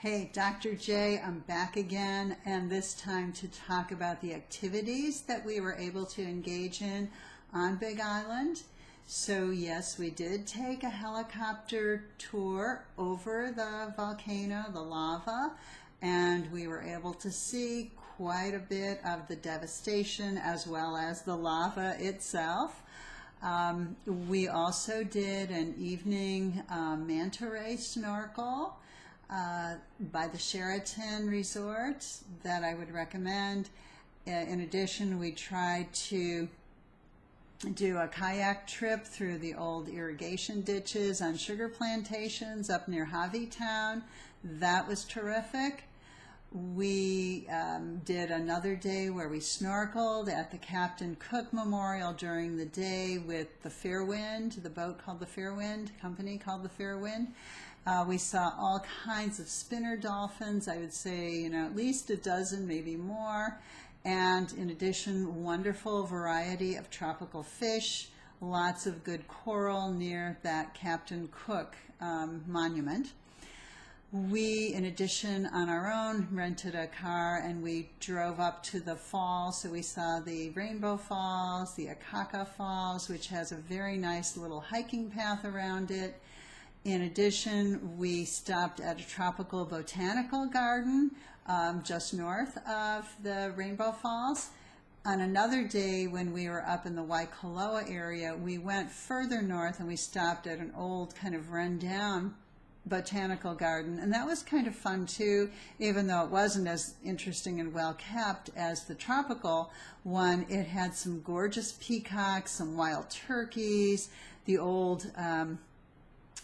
Hey, Dr. J, I'm back again, and this time to talk about the activities that we were able to engage in on Big Island. So yes, we did take a helicopter tour over the volcano, the lava, and we were able to see quite a bit of the devastation as well as the lava itself. We also did an evening manta ray snorkel by the Sheraton Resort that I would recommend. In addition, we tried to do a kayak trip through the old irrigation ditches on sugar plantations up near Town. That was terrific. We did another day where we snorkeled at the Captain Cook Memorial during the day with the Fairwind, the boat called the Fairwind, company called the Fairwind. We saw all kinds of spinner dolphins, I would say, at least a dozen, maybe more. And in addition, wonderful variety of tropical fish, lots of good coral near that Captain Cook monument. We, in addition, on our own, rented a car and we drove up to the falls. So we saw the Rainbow Falls, the Akaka Falls, which has a very nice little hiking path around it. In addition, we stopped at a tropical botanical garden just north of the Rainbow Falls. On another day when we were up in the Waikoloa area, we went further north and we stopped at an old kind of run-down botanical garden, and that was kind of fun too, even though it wasn't as interesting and well kept as the tropical one. It had some gorgeous peacocks, some wild turkeys, the old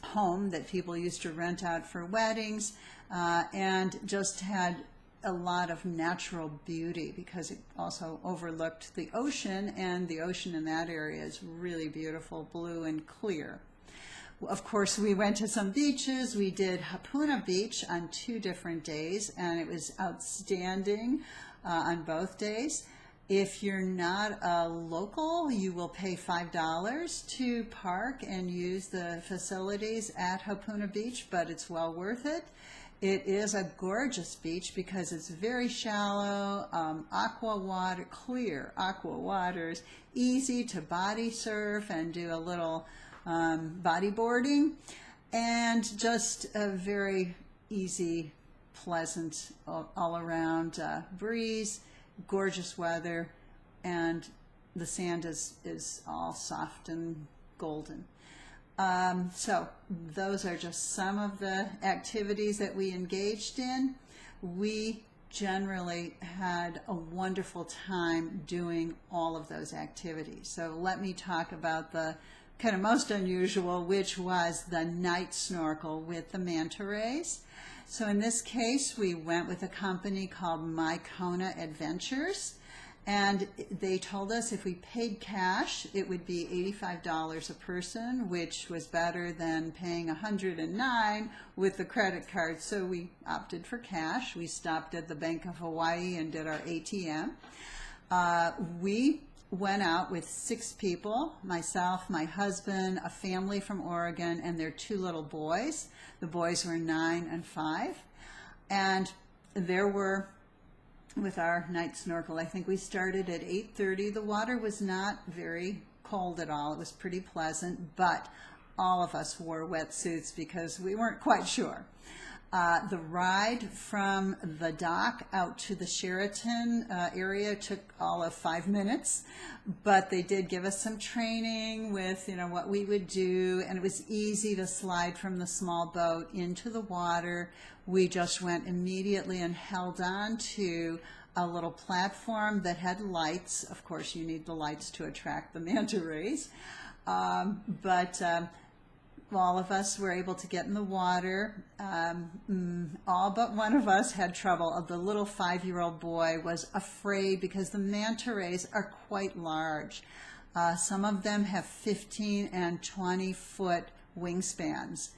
home that people used to rent out for weddings, and just had a lot of natural beauty because it also overlooked the ocean, and the ocean in that area is really beautiful, blue and clear. Of course, we went to some beaches. We did Hapuna Beach on 2 different days, and it was outstanding on both days. If you're not a local, you will pay $5 to park and use the facilities at Hapuna Beach, but it's well worth it. It is a gorgeous beach because it's very shallow, aqua water, clear aqua waters, easy to body surf and do a little bodyboarding, and just a very easy, pleasant, all around breeze, gorgeous weather, and the sand is all soft and golden. So those are just some of the activities that we engaged in. We generally had a wonderful time doing all of those activities. So let me talk about the kind of most unusual, which was the night snorkel with the manta rays. So in this case, we went with a company called Kona Adventures, and they told us if we paid cash, it would be $85 a person, which was better than paying $109 with the credit card. So we opted for cash. We stopped at the Bank of Hawaii and did our ATM. We went out with 6 people, myself, my husband, a family from Oregon, and their 2 little boys. The boys were 9 and 5. And there were, with our night snorkel, I think we started at 8:30. The water was not very cold at all. It was pretty pleasant, but all of us wore wetsuits because we weren't quite sure. The ride from the dock out to the Sheraton area took all of 5 minutes, but they did give us some training with what we would do, and it was easy to slide from the small boat into the water. We just went immediately and held on to a little platform that had lights. Of course, you need the lights to attract the manta rays, but all of us were able to get in the water. All but one of us had trouble. The little 5-year-old boy was afraid because the manta rays are quite large. Some of them have 15 and 20 foot wingspans.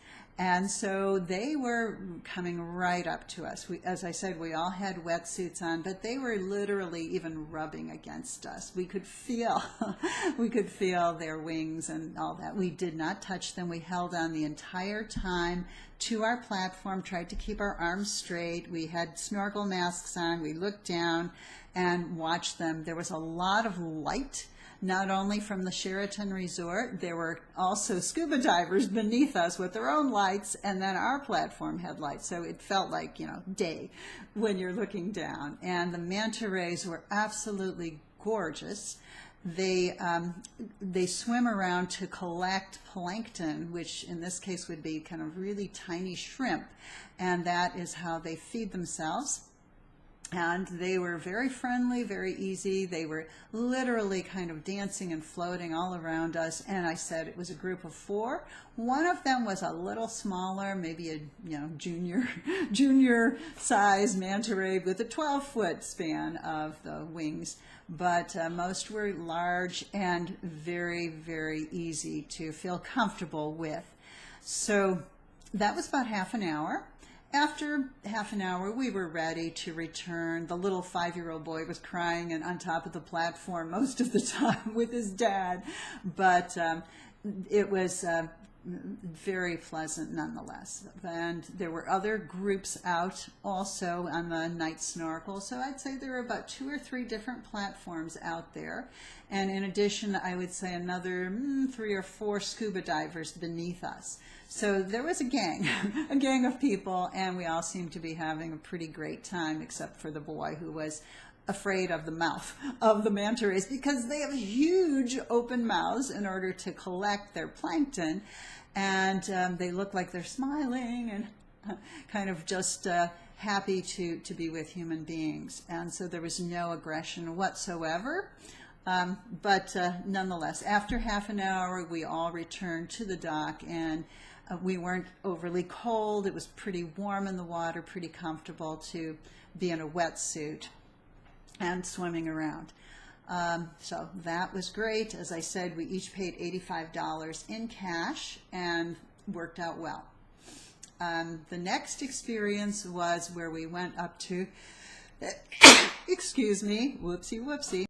And so they were coming right up to us. As I said, we all had wetsuits on, but they were literally even rubbing against us. We could feel, we could feel their wings and all that. We did not touch them. We held on the entire time to our platform, tried to keep our arms straight. We had snorkel masks on. We looked down and watched them. There was a lot of light. Not only from the Sheraton Resort, there were also scuba divers beneath us with their own lights, and then our platform had lights. So it felt like, day when you're looking down. And the manta rays were absolutely gorgeous. They swim around to collect plankton, which in this case would be kind of really tiny shrimp, and that is how they feed themselves. And they were very friendly, very easy. They were literally kind of dancing and floating all around us. And I said it was a group of 4. One of them was a little smaller, maybe a junior size manta ray with a 12-foot span of the wings. But most were large and very, very easy to feel comfortable with. So that was about half an hour. After half an hour, we were ready to return. The little 5-year-old boy was crying and on top of the platform most of the time with his dad, but it was very pleasant nonetheless. And there were other groups out also on the night snorkel, so I'd say there were about 2 or 3 different platforms out there. And in addition, I would say another 3 or 4 scuba divers beneath us. So there was a gang of people, and we all seemed to be having a pretty great time, except for the boy who was afraid of the mouth of the manta rays because they have huge open mouths in order to collect their plankton, and they look like they're smiling and kind of just happy to be with human beings. And so there was no aggression whatsoever. But nonetheless, after half an hour, we all returned to the dock, and we weren't overly cold. It was pretty warm in the water, pretty comfortable to be in a wetsuit and swimming around. So that was great. As I said, we each paid $85 in cash and worked out well. The next experience was where we went up to, excuse me, whoopsie.